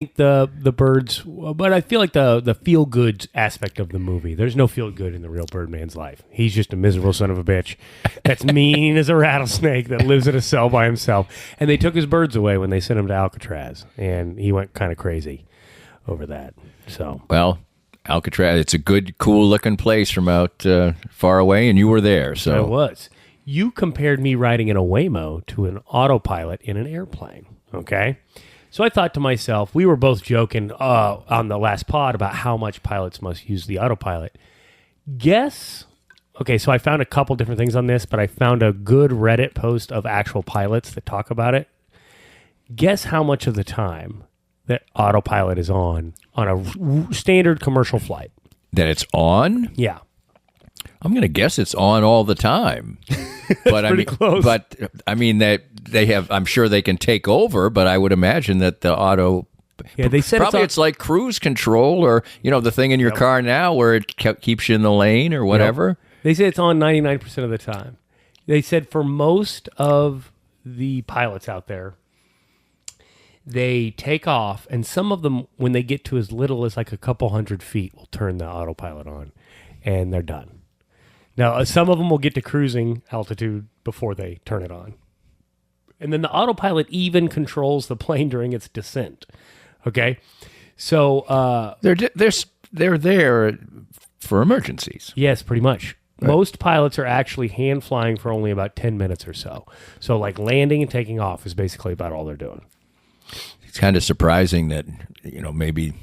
the birds, but I feel like the feel good aspect of the movie. There's no feel good in the real Birdman's life. He's just a miserable son of a bitch that's mean as a rattlesnake that lives in a cell by himself. And they took his birds away when they sent him to Alcatraz, and he went kind of crazy over that. So well, Alcatraz, it's a good, cool looking place from out far away, and you were there. So it was. You compared me riding in a Waymo to an autopilot in an airplane. Okay. So I thought to myself, we were both joking on the last pod about how much pilots must use the autopilot. Guess, okay, so I found a couple different things on this, but I found a good Reddit post of actual pilots that talk about it. Guess how much of the time that autopilot is on a standard commercial flight? that it's on. Yeah. I'm going to guess it's on all the time. But I mean, close. But I mean that they have. I'm sure they can take over, but I would imagine that the auto. Yeah, they said probably it's like cruise control, or the thing in your car now where it keeps you in the lane or whatever. Yep. They say it's on 99% of the time. They said for most of the pilots out there, they take off, and some of them, when they get to as little as like a couple hundred feet, will turn the autopilot on, and they're done. Now, some of them will get to cruising altitude before they turn it on. And then the autopilot even controls the plane during its descent. Okay? So... they're there for emergencies. Yes, pretty much. Right. Most pilots are actually hand flying for only about 10 minutes or so. So like landing and taking off is basically about all they're doing. It's kind of surprising that, maybe...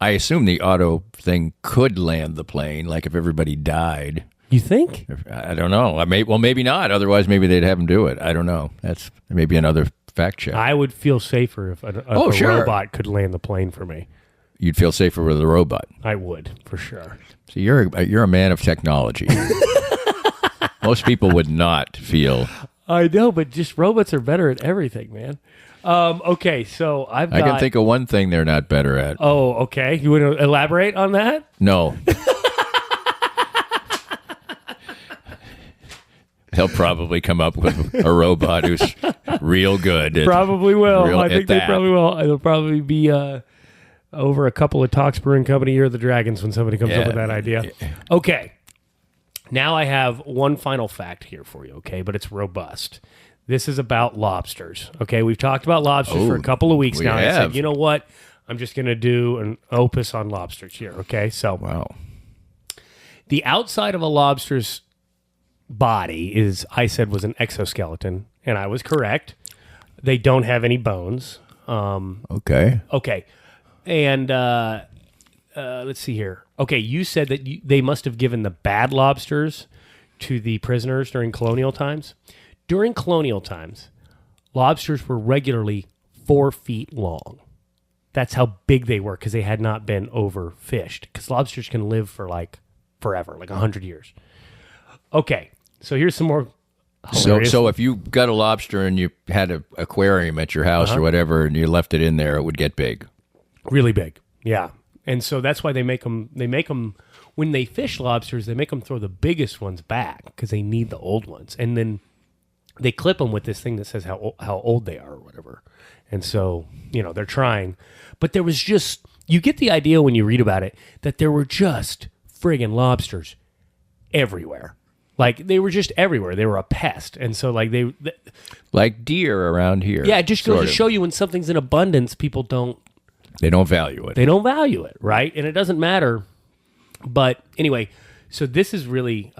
I assume the auto thing could land the plane, like if everybody died. You think? I don't know. Maybe not. Otherwise, maybe they'd have them do it. I don't know. That's maybe another fact check. I would feel safer if a robot could land the plane for me. You'd feel safer with a robot. I would, for sure. So you're a man of technology. Most people would not feel. I know, but just robots are better at everything, man. Okay, so I can think of one thing they're not better at. Oh, okay. You want to elaborate on that? No. They'll probably come up with a robot who's real good. Probably will. I think they probably will. It'll probably be over a couple of talks brewing company Year of the Dragons when somebody comes up with that idea. Okay. Now I have one final fact here for you, okay? But it's robust. This is about lobsters, okay? We've talked about lobsters for a couple of weeks now. I said, you know what? I'm just going to do an opus on lobsters here, okay? So, wow. The outside of a lobster's body was an exoskeleton, and I was correct. They don't have any bones. Okay. And let's see here. Okay, you said that they must have given the bad lobsters to the prisoners during colonial times. During colonial times, lobsters were regularly 4 feet long. That's how big they were because they had not been overfished. Because lobsters can live for like forever, like 100 years. Okay, so here's some more. So if you got a lobster and you had an aquarium at your house or whatever, and you left it in there, it would get big, really big. Yeah, and so that's why they make them. They make them when they fish lobsters. They make them throw the biggest ones back because they need the old ones, and then they clip them with this thing that says how old they are or whatever. And so they're trying, but there was just you get the idea when you read about it that there were just friggin' lobsters everywhere. Like, they were just everywhere. They were a pest. And so, like, like deer around here. Yeah, it just goes to show you when something's in abundance, people don't... They don't value it. They don't value it, right? And it doesn't matter. But, anyway, so this is really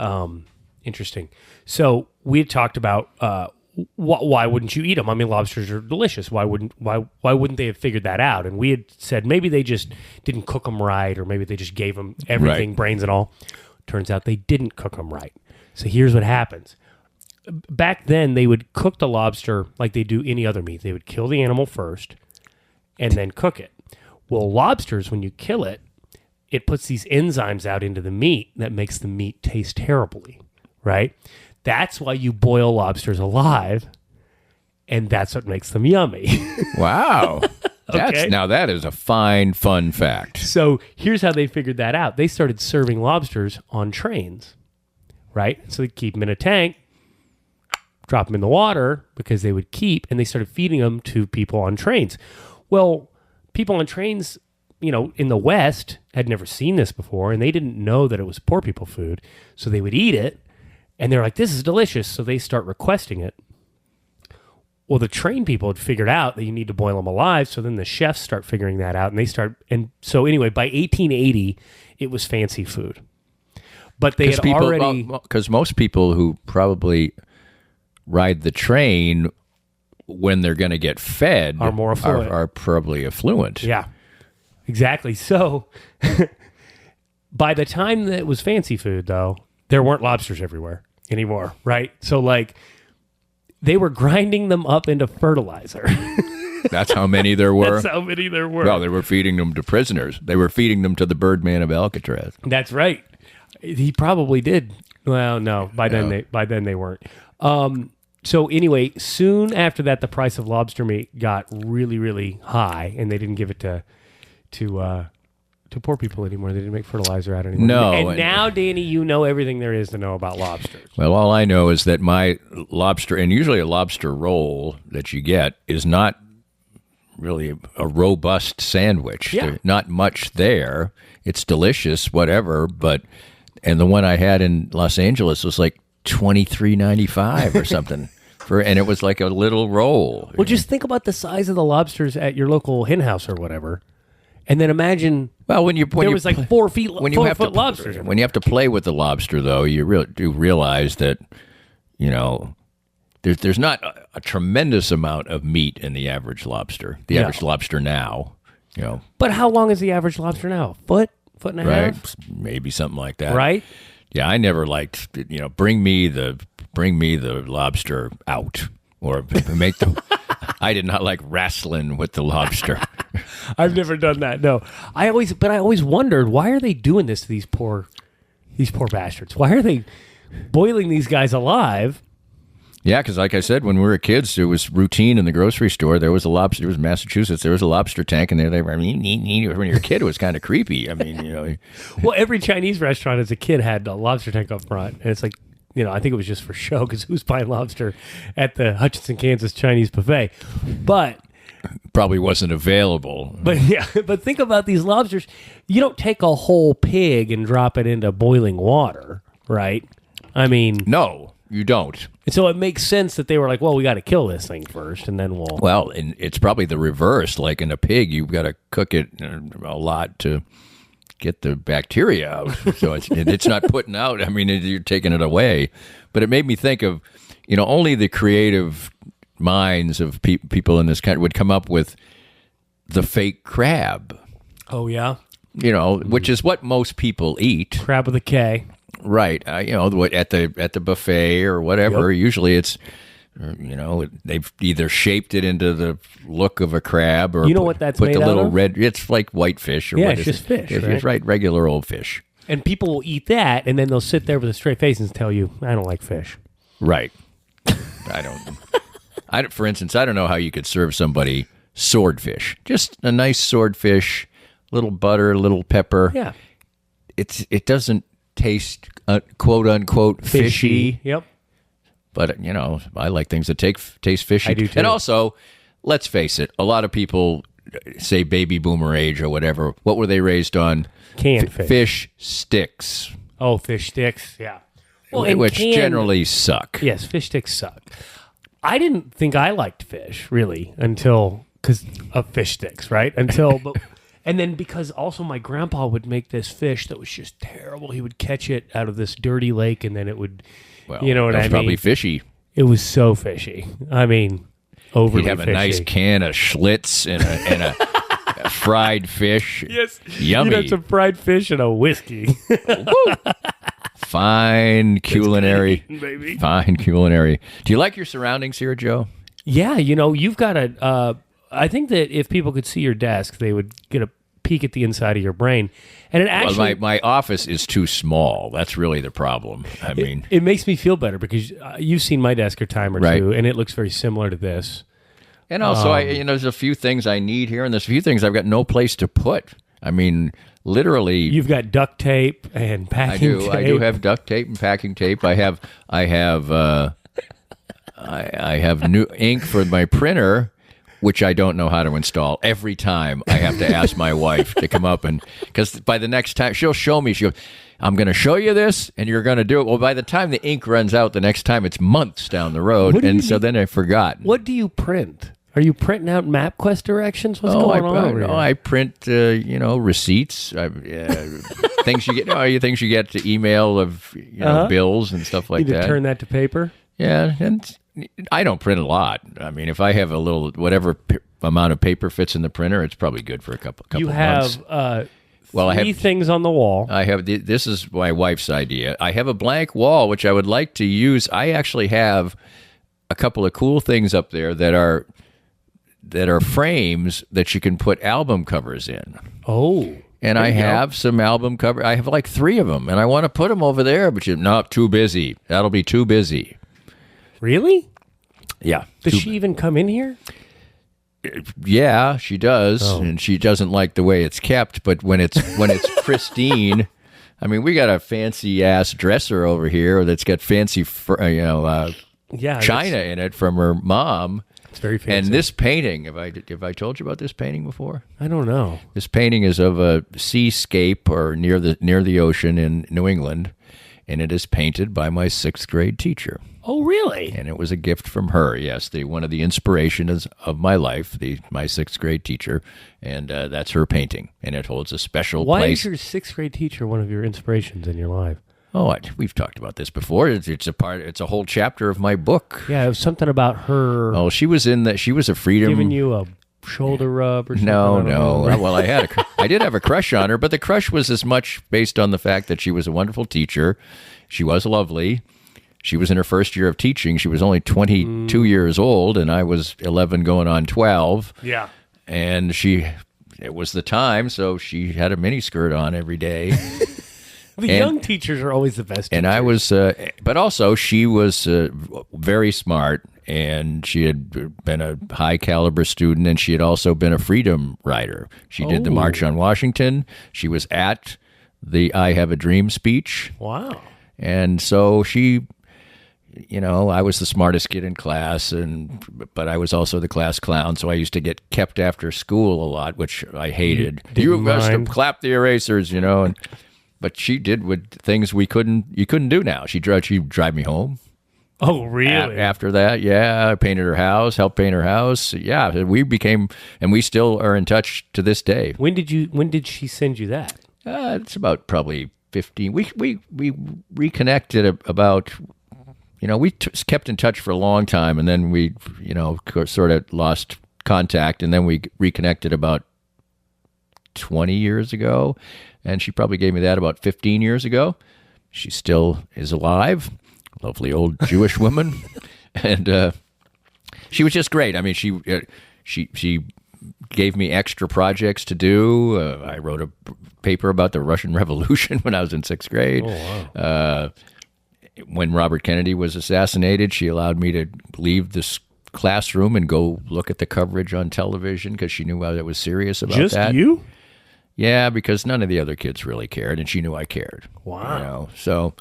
interesting. So, we had talked about why wouldn't you eat them? I mean, lobsters are delicious. Why wouldn't they have figured that out? And we had said maybe they just didn't cook them right, or maybe they just gave them everything, right. Brains and all. Turns out they didn't cook them right. So here's what happens. Back then, they would cook the lobster like they do any other meat. They would kill the animal first and then cook it. Well, lobsters, when you kill it, it puts these enzymes out into the meat that makes the meat taste terribly, right? That's why you boil lobsters alive, and that's what makes them yummy. Wow. Okay. Now that is a fine, fun fact. So here's how they figured that out. They started serving lobsters on trains, right? So they keep them in a tank, drop them in the water because they would keep, and they started feeding them to people on trains. Well, people on trains, in the West had never seen this before, and they didn't know that it was poor people food. So they would eat it, and they're like, this is delicious. So they start requesting it. Well, the train people had figured out that you need to boil them alive. So then the chefs start figuring that out, and so anyway, by 1880, it was fancy food. But they had already... Because most people who probably ride the train when they're going to get fed are more affluent. Are probably affluent. Yeah, exactly. So by the time that it was fancy food, though, there weren't lobsters everywhere anymore, right? So they were grinding them up into fertilizer. That's how many there were? That's how many there were. Well, they were feeding them to prisoners. They were feeding them to the Birdman of Alcatraz. That's right. He probably did. Well, no. By then they weren't. So anyway, soon after that, the price of lobster meat got really, really high, and they didn't give it to poor people anymore. They didn't make fertilizer out anymore. No. And now, Danny, you know everything there is to know about lobsters. Well, all I know is that my lobster, and usually a lobster roll that you get, is not really a robust sandwich. Yeah. There's not much there. It's delicious, whatever, and the one I had in Los Angeles was like $23.95 or something. And it was like a little roll. Well, just think about the size of the lobsters at your local hen house or whatever. And then imagine when there was like 4 foot lobsters. When you have to play with the lobster, though, you do realize that, there's not a tremendous amount of meat in the average lobster. The average lobster now, But how long is the average lobster now? Foot and a right? half? Maybe something like that. Right? Yeah, I never liked, bring me the lobster out or make them. I did not like wrestling with the lobster. I've never done that. No, I always wondered, why are they doing this to these poor bastards? Why are they boiling these guys alive? Yeah, because like I said, when we were kids, it was routine in the grocery store. There was a lobster. It was Massachusetts. There was a lobster tank, and when you're a kid, it was kind of creepy. I mean, Well, every Chinese restaurant as a kid had a lobster tank up front, and it's like, I think it was just for show, because who's buying lobster at the Hutchinson, Kansas Chinese buffet? But probably wasn't available. But think about these lobsters. You don't take a whole pig and drop it into boiling water, right? I mean, no. You don't. And so it makes sense that they were like, well, we got to kill this thing first, and then we'll... Well, and it's probably the reverse. Like in a pig, you've got to cook it a lot to get the bacteria out. So it's not putting out. I mean, you're taking it away. But it made me think of, only the creative minds of people in this country would come up with the fake crab. Oh, yeah? Which is what most people eat. Crab with a K. Right. At the buffet or whatever, usually it's, they've either shaped it into the look of a crab or what that's put made the out little of? red, it's like whitefish or it's just fish, It's right? regular old fish. And people will eat that, and then they'll sit there with a straight face and tell you, I don't like fish. Right. For instance, I don't know how you could serve somebody swordfish. Just a nice swordfish, little butter, a little pepper. Yeah. It doesn't taste quote unquote fishy. Yep. But I like things that taste fishy. I do too. And also, let's face it, a lot of people say baby boomer age or whatever. What were they raised on? Canned fish. Fish sticks. Oh, fish sticks. Yeah. Which generally suck. Yes, fish sticks suck. I didn't think I liked fish really because of fish sticks, right? And then because also my grandpa would make this fish that was just terrible. He would catch it out of this dirty lake, and then it would, you know what I mean? Probably fishy. It was so fishy. I mean, overly He'd have fishy. a nice can of Schlitz and a fried fish. Yes. Yummy. You'd have some fried fish and a whiskey. Fine culinary. Baby. Fine culinary. Do you like your surroundings here, Joe? Yeah, you've got a... I think that if people could see your desk, they would get a peek at the inside of your brain. And it actually... my office is too small. That's really the problem. I mean... It makes me feel better because you've seen my desk a time or two, and it looks very similar to this. And also, there's a few things I need here, and there's a few things I've got no place to put. I mean, literally... You've got duct tape and packing tape. I do have duct tape and packing tape. I have new ink for my printer, which I don't know how to install. Every time I have to ask my wife to come up, and because by the next time she'll show me, she'll go, I'm going to show you this and you're going to do it. Well, by the time the ink runs out the next time, it's months down the road. And so then I forgot. What do you print? Are you printing out MapQuest directions? What's going on over here? I print, receipts, things you get, things you get to email of, bills and stuff like you that. Turn that to paper? Yeah, and I don't print a lot. I mean, if I have a little, whatever amount of paper fits in the printer, it's probably good for a couple you months. You have three things on the wall. I have, this is my wife's idea. I have a blank wall, which I would like to use. I actually have a couple of cool things up there that are frames that you can put album covers in. Oh. And I have some album covers. I have like 3 of them, and I want to put them over there, but too busy. That'll be too busy. Really? Yeah. Does she even come in here? Yeah, she does, and she doesn't like the way it's kept. But when it's pristine, I mean, we got a fancy ass dresser over here that's got fancy, china in it from her mom. It's very fancy. And this painting, have I told you about this painting before? I don't know. This painting is of a seascape or near the ocean in New England, and it is painted by my 6th grade teacher. Oh, really? And it was a gift from her, yes. One of the inspirations of my life, my 6th grade teacher, and that's her painting. And it holds a special place. Why is your 6th grade teacher one of your inspirations in your life? Oh, we've talked about this before. It's a whole chapter of my book. Yeah, it was something about her. Oh, she was a freedom. Giving you a shoulder rub or something. No. Well, I did have a crush on her, but the crush was as much based on the fact that she was a wonderful teacher. She was lovely. She was in her first year of teaching. She was only 22 years old, and I was 11 going on 12. Yeah. And it was the time, so she had a mini skirt on every day. Young teachers are always the best. And teachers. I was, but also she was very smart, and she had been a high caliber student, and she had also been a freedom rider. She did the March on Washington. She was at the I Have a Dream speech. Wow. And so she, I was the smartest kid in class, but I was also the class clown, so I used to get kept after school a lot, which I hated. You must have clapped the erasers, but she did with things you couldn't do now. She'd drive me home. Oh, really? After that, yeah, I painted her house, helped paint her house. Yeah, we became, and we still are in touch to this day. When did she send you that? It's about probably 15. We reconnected about. We kept in touch for a long time, and then we, sort of lost contact, and then we reconnected about 20 years ago, and she probably gave me that about 15 years ago. She still is alive, lovely old Jewish woman, and she was just great. I mean, she gave me extra projects to do. I wrote a paper about the Russian Revolution when I was in 6th grade. Oh, wow. When Robert Kennedy was assassinated, she allowed me to leave this classroom and go look at the coverage on television because she knew I was serious about that. Just you? Yeah, because none of the other kids really cared, and she knew I cared. Wow. So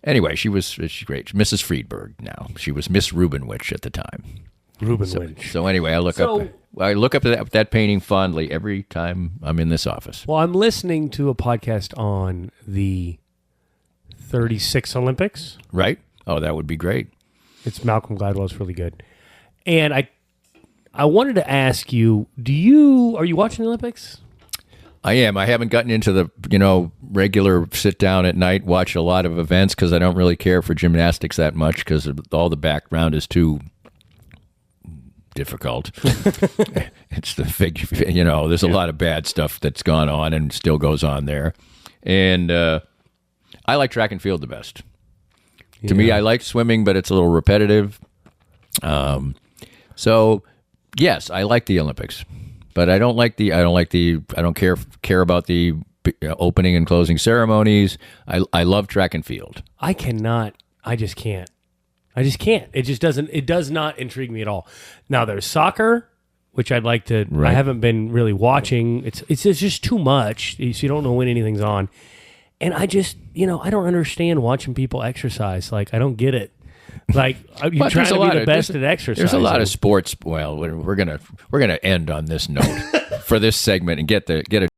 anyway, she's great. Mrs. Friedberg now. She was Miss Rubinwich at the time. Rubinwich. So anyway, I look up that painting fondly every time I'm in this office. Well, I'm listening to a podcast on the 36 Olympics. Right? Oh, that would be great. It's Malcolm Gladwell's really good. And I wanted to ask you, are you watching the Olympics? I am. I haven't gotten into the, regular sit down at night, watch a lot of events because I don't really care for gymnastics that much because all the background is too difficult. It's the there's a lot of bad stuff that's gone on and still goes on there. And, I like track and field the best. Yeah. To me, I like swimming, but it's a little repetitive. So yes, I like the Olympics, but I don't care about the opening and closing ceremonies. I love track and field. I just can't. It does not intrigue me at all. Now there's soccer, which I'd like to, right. I haven't been really watching. It's just too much. So you don't know when anything's on. And I just, I don't understand watching people exercise. Like, I don't get it. Like you're But trying there's to a be lot the of- best at exercise. There's a lot of sports. Well, we're gonna end on this note for this segment and get a